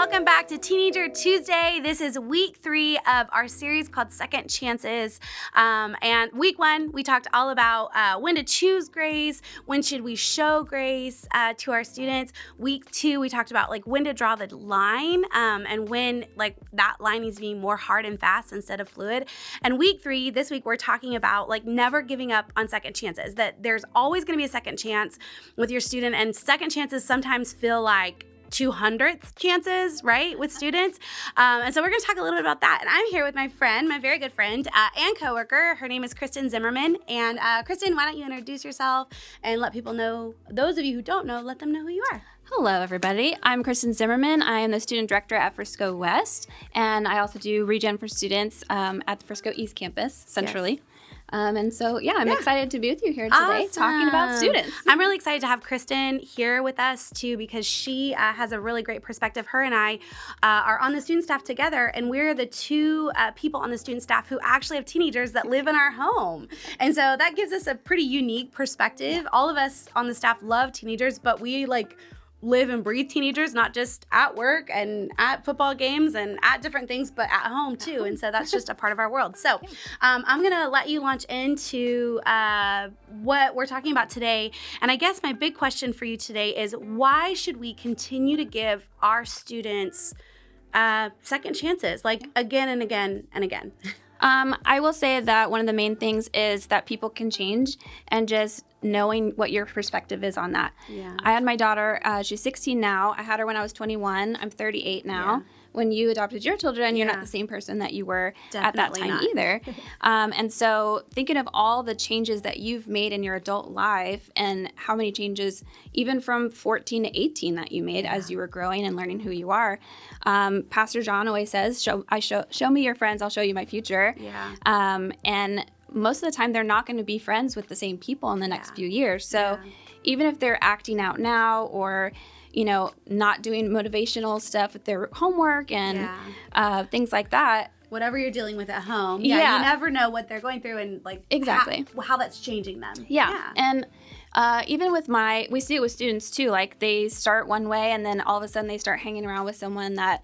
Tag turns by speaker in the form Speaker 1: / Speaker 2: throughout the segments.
Speaker 1: welcome back to Teenager Tuesday. This is week 3 of our series called Second Chances. And week 1, we talked all about when to choose grace, when should we show grace to our students. Week 2, we talked about when to draw the line and when that line needs to be more hard and fast instead of fluid. And week 3, this week, we're talking about never giving up on second chances, that there's always going to be a second chance with your student, and second chances sometimes feel like 200th chances, right, with students. And so we're going to talk a little bit about that. And I'm here with my friend, my very good friend and coworker. Her name is Kristen Zimmerman. And Kristen, why don't you introduce yourself and let people know, those of you who don't know, let them know who you are.
Speaker 2: Hello, everybody. I'm Kristen Zimmerman. I am the student director at Frisco West, and I also do Regen for students at the Frisco East campus, centrally. Yes. And so, I'm excited to be with you here today talking about students.
Speaker 1: I'm really excited to have Kristen here with us, too, because she has a really great perspective. Her and I are on the student staff together, and we're the 2 people on the student staff who actually have teenagers that live in our home. And so that gives us a pretty unique perspective. Yeah. All of us on the staff love teenagers, but we live and breathe teenagers, not just at work and at football games and at different things, but at home too. And so that's just a part of our world. So I'm going to let you launch into what we're talking about today. And I guess my big question for you today is, why should we continue to give our students second chances, again and again and again?
Speaker 2: I will say that one of the main things is that people can change, and just knowing what your perspective is on that. Yeah. I had my daughter, she's 16 now. I had her when I was 21. I'm 38 now. Yeah. When you adopted your children, you're not the same person that you were at that time either. And so thinking of all the changes that you've made in your adult life, and how many changes, even from 14 to 18, that you made as you were growing and learning who you are. Pastor John always says, show me your friends, I'll show you my future. Yeah. And most of the time, they're not going to be friends with the same people in the next few years. So even if they're acting out now, or not doing motivational stuff with their homework and things like that.
Speaker 1: Whatever you're dealing with at home. You never know what they're going through and
Speaker 2: exactly
Speaker 1: how that's changing them.
Speaker 2: Yeah. And even with we see it with students too. They start one way, and then all of a sudden they start hanging around with someone that,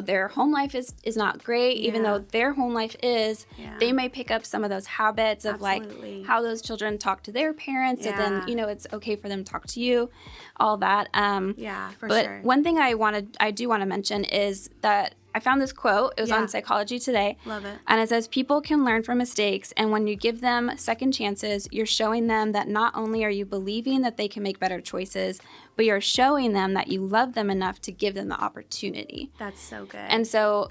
Speaker 2: their home life is not great, even though their home life is. They may pick up some of those habits of how those children talk to their parents. So then, it's okay for them to talk to you, all that.
Speaker 1: For sure.
Speaker 2: But one thing I do want to mention is that I found this quote. It was on Psychology Today.
Speaker 1: Love it.
Speaker 2: And it says, people can learn from mistakes, and when you give them second chances, you're showing them that not only are you believing that they can make better choices, but you're showing them that you love them enough to give them the opportunity.
Speaker 1: That's so good.
Speaker 2: And so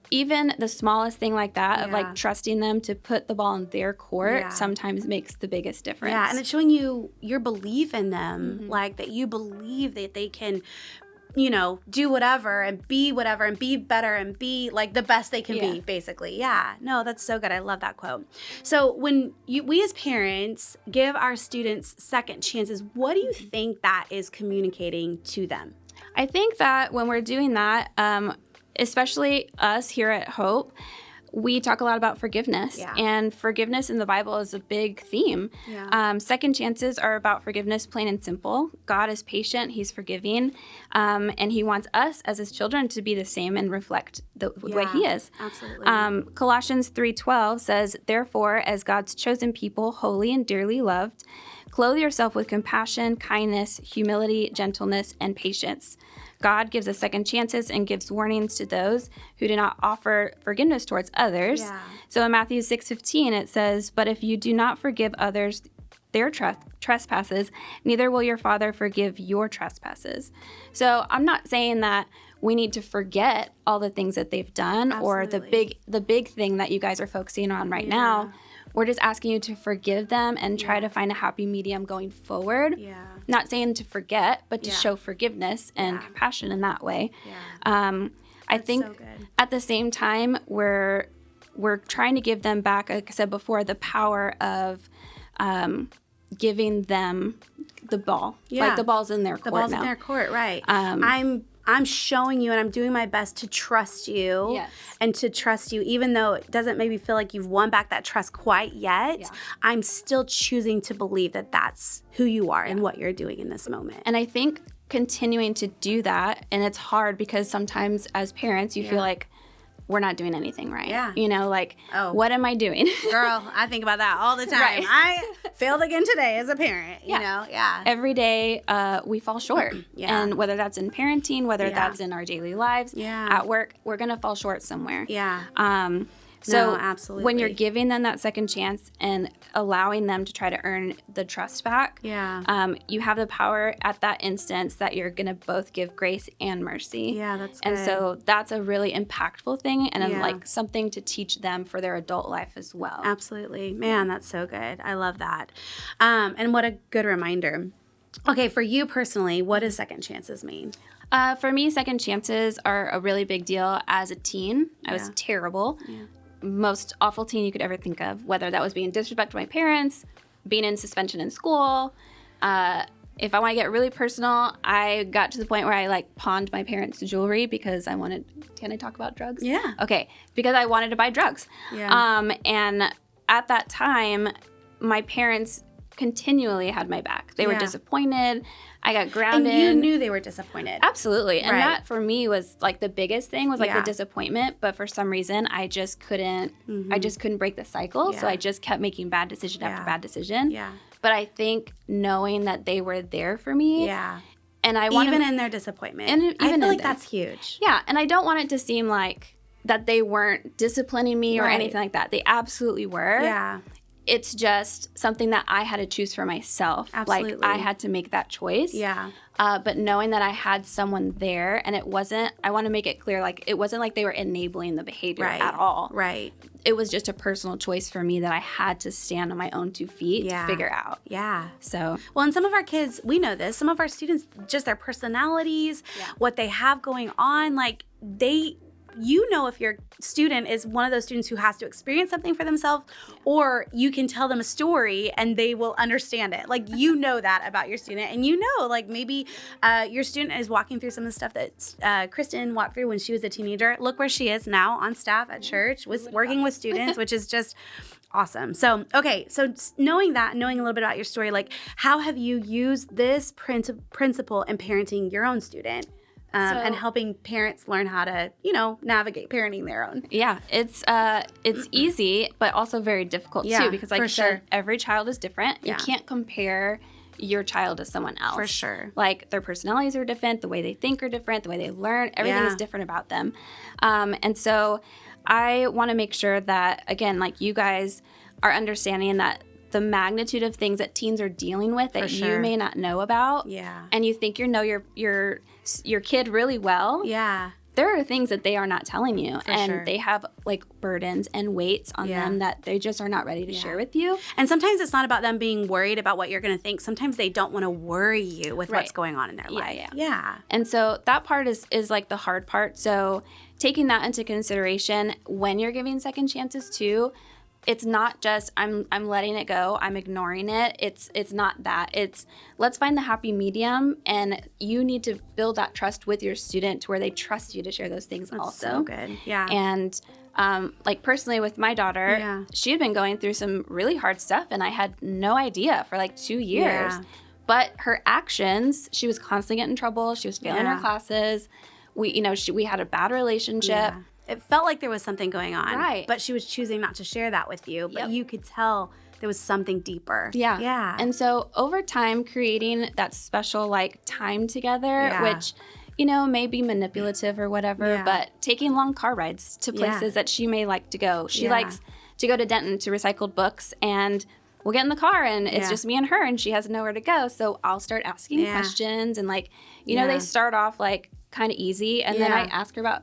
Speaker 2: even the smallest thing like that, of trusting them to put the ball in their court, sometimes makes the biggest difference.
Speaker 1: Yeah, and it's showing you your belief in them, that you believe that they can do whatever and be better and be the best they can be, basically. Yeah. No, that's so good. I love that quote. So when we as parents give our students second chances, what do you think that is communicating to them?
Speaker 2: I think that when we're doing that, especially us here at Hope, we talk a lot about forgiveness, and forgiveness in the Bible is a big theme. Yeah. Second chances are about forgiveness, plain and simple. God is patient, he's forgiving, and he wants us as his children to be the same and reflect the way he is.
Speaker 1: Absolutely.
Speaker 2: Colossians 3:12 says, therefore, as God's chosen people, holy and dearly loved, clothe yourself with compassion, kindness, humility, gentleness, and patience. God gives us second chances and gives warnings to those who do not offer forgiveness towards others. Yeah. So in Matthew 6:15, it says, but if you do not forgive others their trespasses, neither will your Father forgive your trespasses. So I'm not saying that we need to forget all the things that they've done. Absolutely. Or the big thing that you guys are focusing on right now. We're just asking you to forgive them and try to find a happy medium going forward. Yeah. Not saying to forget, but to show forgiveness and compassion in that way. Yeah. I think so at the same time, we're trying to give them back, like I said before, the power of giving them the ball. Yeah. The ball's in their court now.
Speaker 1: The ball's in their court, right. I'm showing you and I'm doing my best to trust you and to trust you, even though it doesn't maybe feel like you've won back that trust quite yet. Yeah. I'm still choosing to believe that that's who you are and what you're doing in this moment.
Speaker 2: And I think continuing to do that, and it's hard because sometimes as parents you feel like we're not doing anything right.
Speaker 1: Yeah.
Speaker 2: You know, like, what am I doing?
Speaker 1: Girl, I think about that all the time.
Speaker 2: Right.
Speaker 1: I failed again today as a parent, you know? Yeah.
Speaker 2: Every day we fall short. And whether that's in parenting, whether that's in our daily lives, at work, we're going to fall short somewhere.
Speaker 1: Yeah.
Speaker 2: So
Speaker 1: no, absolutely.
Speaker 2: when you're giving them that second chance and allowing them to try to earn the trust back, you have the power at that instance that you're going to both give grace and mercy.
Speaker 1: Yeah, that's good.
Speaker 2: And so that's a really impactful thing and like something to teach them for their adult life as well.
Speaker 1: Absolutely. Man, that's so good. I love that. And what a good reminder. Okay, for you personally, what does second chances mean?
Speaker 2: For me, second chances are a really big deal. As a teen, I was terrible. Most awful teen you could ever think of, whether that was being disrespected to my parents, being in suspension in school. If I want to get really personal, I got to the point where I like pawned my parents' jewelry because I wanted, can I talk about drugs?
Speaker 1: Yeah.
Speaker 2: Okay, because I wanted to buy drugs.
Speaker 1: Yeah.
Speaker 2: And at that time, my parents continually had my back. They were disappointed. I got grounded.
Speaker 1: And you knew they were disappointed.
Speaker 2: Absolutely. And that for me was like the biggest thing was like the disappointment. But for some reason, I just couldn't, I just couldn't break the cycle. So I just kept making bad decision after bad decision.
Speaker 1: Yeah.
Speaker 2: But I think knowing that they were there for me.
Speaker 1: Yeah.
Speaker 2: And I want
Speaker 1: even in their disappointment.
Speaker 2: And even
Speaker 1: I feel like
Speaker 2: this.
Speaker 1: that's huge.
Speaker 2: Yeah. And I don't want it to seem like that they weren't disciplining me or anything like that. They absolutely were.
Speaker 1: Yeah.
Speaker 2: It's just something that I had to choose for myself.
Speaker 1: Absolutely.
Speaker 2: Like I had to make that choice.
Speaker 1: Yeah.
Speaker 2: But knowing that I had someone there, and it wasn't, I want to make it clear, like it wasn't like they were enabling the behavior at all.
Speaker 1: Right.
Speaker 2: It was just a personal choice for me that I had to stand on my own 2 feet to figure out.
Speaker 1: Yeah.
Speaker 2: So.
Speaker 1: Well, and some of our kids, we know this, some of our students, just their personalities, what they have going on, like you know if your student is one of those students who has to experience something for themselves, or you can tell them a story and they will understand it. Like, you know that about your student. And you know, like maybe your student is walking through some of the stuff that Kristen walked through when she was a teenager. Look where she is now on staff at church, working with students, which is just awesome. So, okay, so knowing that, knowing a little bit about your story, like how have you used this principle in parenting your own student? And helping parents learn how to, navigate parenting their own.
Speaker 2: Yeah, it's easy, but also very difficult too, because like you said, every child is different. You can't compare your child to someone else.
Speaker 1: For sure.
Speaker 2: Like their personalities are different, the way they think are different, the way they learn, everything is different about them. And so I want to make sure that, again, like you guys are understanding that the magnitude of things that teens are dealing with that you may not know about.
Speaker 1: Yeah.
Speaker 2: And you think you know your kid really well.
Speaker 1: Yeah.
Speaker 2: There are things that they are not telling you. They have like burdens and weights on them that they just are not ready to share with you.
Speaker 1: And sometimes it's not about them being worried about what you're going to think. Sometimes they don't want to worry you with what's going on in their life. Yeah.
Speaker 2: And so that part is like the hard part. So taking that into consideration when you're giving second chances too, it's not just I'm letting it go, I'm ignoring it. It's not that. It's let's find the happy medium, and you need to build that trust with your student to where they trust you to share those things.
Speaker 1: That's
Speaker 2: also.
Speaker 1: So good. Yeah.
Speaker 2: And like personally with my daughter, she had been going through some really hard stuff, and I had no idea for like 2 years. Yeah. But her actions, she was constantly getting in trouble. She was failing her classes. We had a bad relationship.
Speaker 1: Yeah. It felt like there was something going on.
Speaker 2: Right.
Speaker 1: But she was choosing not to share that with you. But you could tell there was something deeper.
Speaker 2: Yeah.
Speaker 1: Yeah.
Speaker 2: And so over time, creating that special like time together, which, may be manipulative or whatever, but taking long car rides to places that she may like to go. She likes to go to Denton to recycled books, and we'll get in the car and it's just me and her, and she has nowhere to go. So I'll start asking questions, and like, they start off like kind of easy, and then I ask her about,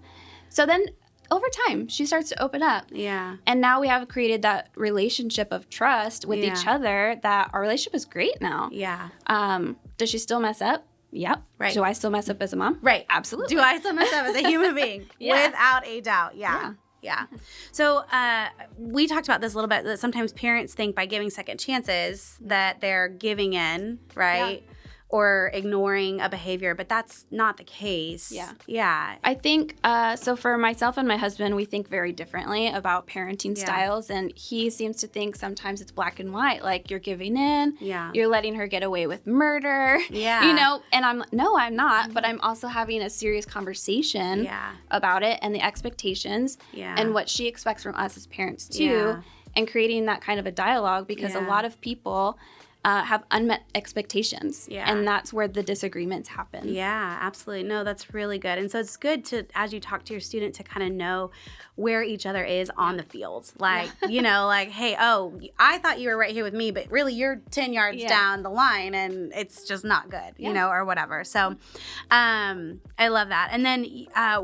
Speaker 2: so then over time, she starts to open up.
Speaker 1: Yeah.
Speaker 2: And now we have created that relationship of trust with each other that our relationship is great now.
Speaker 1: Yeah.
Speaker 2: Does she still mess up? Yep.
Speaker 1: Right.
Speaker 2: Do I still mess up as a mom?
Speaker 1: Right.
Speaker 2: Absolutely.
Speaker 1: Do I still mess up as a human being? Without a doubt. Yeah. So we talked about this a little bit, that sometimes parents think by giving second chances that they're giving in, right? or ignoring a behavior, but that's not the case. Yeah.
Speaker 2: I think, so for myself and my husband, we think very differently about parenting styles, and he seems to think sometimes it's black and white, like you're giving in, you're letting her get away with murder, and I'm not, but I'm also having a serious conversation about it and the expectations and what she expects from us as parents too, and creating that kind of a dialogue, because a lot of people have unmet expectations, and that's where the disagreements happen.
Speaker 1: Yeah, absolutely. No, that's really good. And so it's good to, as you talk to your student, to kind of know where each other is on the field. Like, like, hey, I thought you were right here with me, but really you're 10 yards down the line and it's just not good, or whatever. So I love that. And then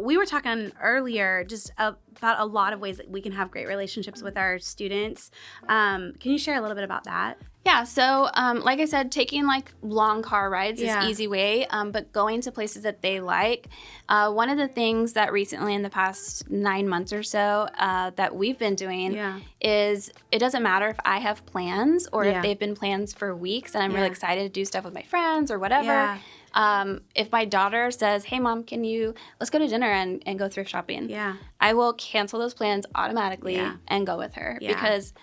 Speaker 1: we were talking earlier just about a lot of ways that we can have great relationships with our students. Can you share a little bit about that?
Speaker 2: Yeah, so like I said, taking like long car rides is an easy way, but going to places that they like. One of the things that recently in the past 9 months or so that we've been doing is it doesn't matter if I have plans or if they've been plans for weeks and I'm really excited to do stuff with my friends or whatever. If my daughter says, hey, Mom, let's go to dinner and go thrift shopping. I will cancel those plans automatically and go with her because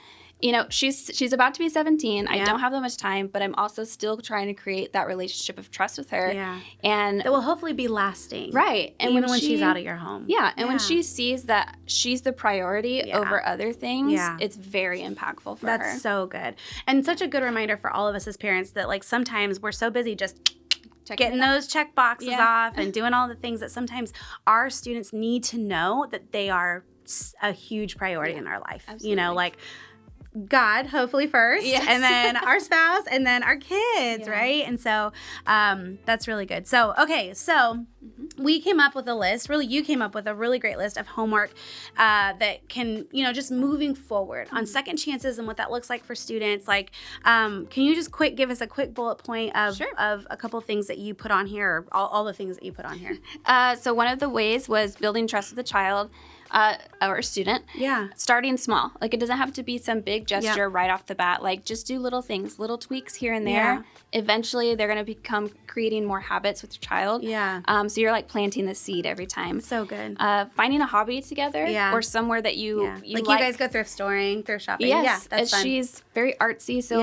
Speaker 2: she's about to be 17. I don't have that much time, but I'm also still trying to create that relationship of trust with her. And
Speaker 1: that will hopefully be lasting.
Speaker 2: Right.
Speaker 1: And even when she's out of your home.
Speaker 2: And when she sees that she's the priority over other things, it's very impactful for her.
Speaker 1: That's so good. And such a good reminder for all of us as parents that like sometimes we're so busy just getting those check boxes off and doing all the things that sometimes our students need to know that they are a huge priority in our life.
Speaker 2: Absolutely.
Speaker 1: Like God, hopefully first, and then our spouse, and then our kids, right? And so that's really good. So, okay, so we came up with a list. Really, you came up with a really great list of homework that can, just moving forward on second chances and what that looks like for students. Like, can you just give us a quick bullet point of a couple of things that you put on here, or all the things that you put on here?
Speaker 2: So one of the ways was building trust with the child. Or student. Starting small. Like, it doesn't have to be some big gesture right off the bat. Like, just do little things, little tweaks here and there. Eventually, they're going to become creating more habits with your child. So you're like planting the seed every time.
Speaker 1: So good.
Speaker 2: Finding a hobby together or somewhere that you like.
Speaker 1: You guys go thrift shopping.
Speaker 2: Yes.
Speaker 1: That's fun.
Speaker 2: She's very artsy. So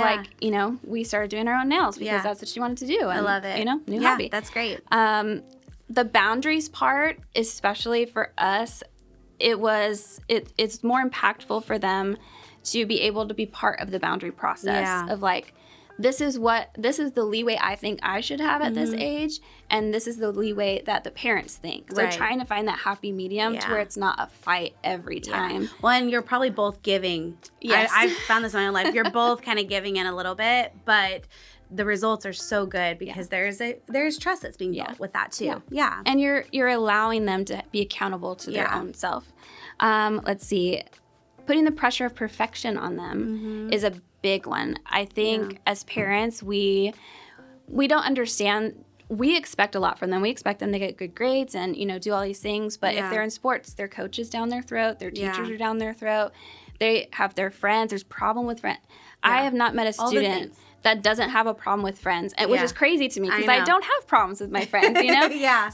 Speaker 2: we started doing our own nails because that's what she wanted to do. And,
Speaker 1: I love it.
Speaker 2: New hobby.
Speaker 1: That's great.
Speaker 2: The boundaries part, especially for us, it's more impactful for them to be able to be part of the boundary process of like, this is the leeway I think I should have at this age, and this is the leeway that the parents think. So trying to find that happy medium to where it's not a fight every time.
Speaker 1: Well, and you're probably both giving. I've found this in my own life. You're both kind of giving in a little bit, but the results are so good because there's trust that's being built with that too.
Speaker 2: And you're allowing them to be accountable to their own self. Let's see. Putting the pressure of perfection on them is a big one. I think as parents, we don't understand. We expect a lot from them. We expect them to get good grades and, do all these things. But if they're in sports, their coach is down their throat. Their teachers are down their throat. They have their friends. There's problem with friends. I have not met a student that doesn't have a problem with friends, which is crazy to me because I don't have problems with my friends,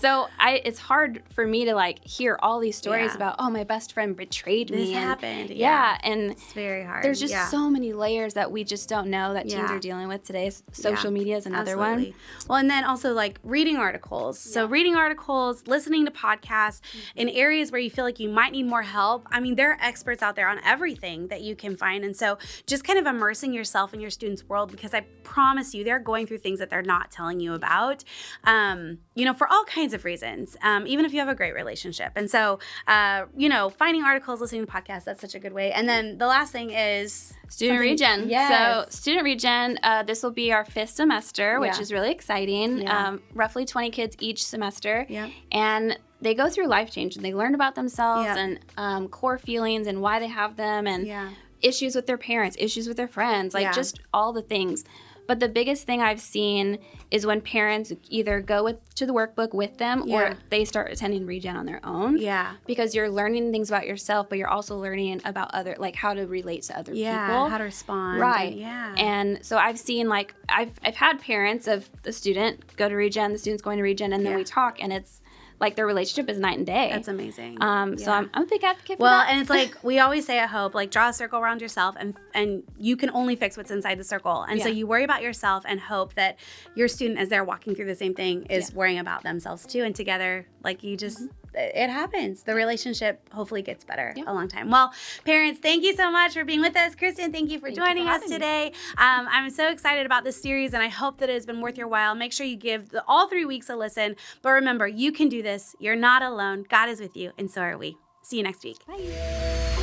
Speaker 2: So it's hard for me to like hear all these stories about, my best friend betrayed me.
Speaker 1: This happened.
Speaker 2: And
Speaker 1: it's very hard.
Speaker 2: There's just so many layers that we just don't know that teens are dealing with today. Social media is another one.
Speaker 1: Well, and then also like reading articles. So reading articles, listening to podcasts in areas where you feel like you might need more help. I mean, there are experts out there on everything that you can find. And so just kind of immersing yourself in your students' world, because I promise you they're going through things that they're not telling you about, for all kinds of reasons, even if you have a great relationship. And so, finding articles, listening to podcasts, that's such a good way. And then the last thing is
Speaker 2: Student Regen. So Student Regen, this will be our 5th semester, which is really exciting. Roughly 20 kids each semester. And they go through life change and they learn about themselves and core feelings and why they have them and issues with their parents, issues with their friends, just all the things. But the biggest thing I've seen is when parents either go to the workbook with them or they start attending Regen on their own.
Speaker 1: Yeah.
Speaker 2: Because you're learning things about yourself, but you're also learning about other, like how to relate to other people.
Speaker 1: How to respond.
Speaker 2: Right.
Speaker 1: And,
Speaker 2: And so I've seen, like, I've had parents of the student go to Regen, the student's going to Regen, and then we talk, and it's like their relationship is night and day.
Speaker 1: That's amazing.
Speaker 2: So I'm a big advocate for
Speaker 1: well,
Speaker 2: that.
Speaker 1: and it's like we always say at Hope, like draw a circle around yourself, and you can only fix what's inside the circle. And so you worry about yourself and hope that your student, as they're walking through the same thing, is worrying about themselves too. And together, like you just, it happens. The relationship hopefully gets better a long time. Well, parents, thank you so much for being with us. Kristen, thank you for joining us today. I'm so excited about this series, and I hope that it has been worth your while. Make sure you give all 3 weeks a listen. But remember, you can do this. You're not alone. God is with you, and so are we. See you next week.
Speaker 2: Bye.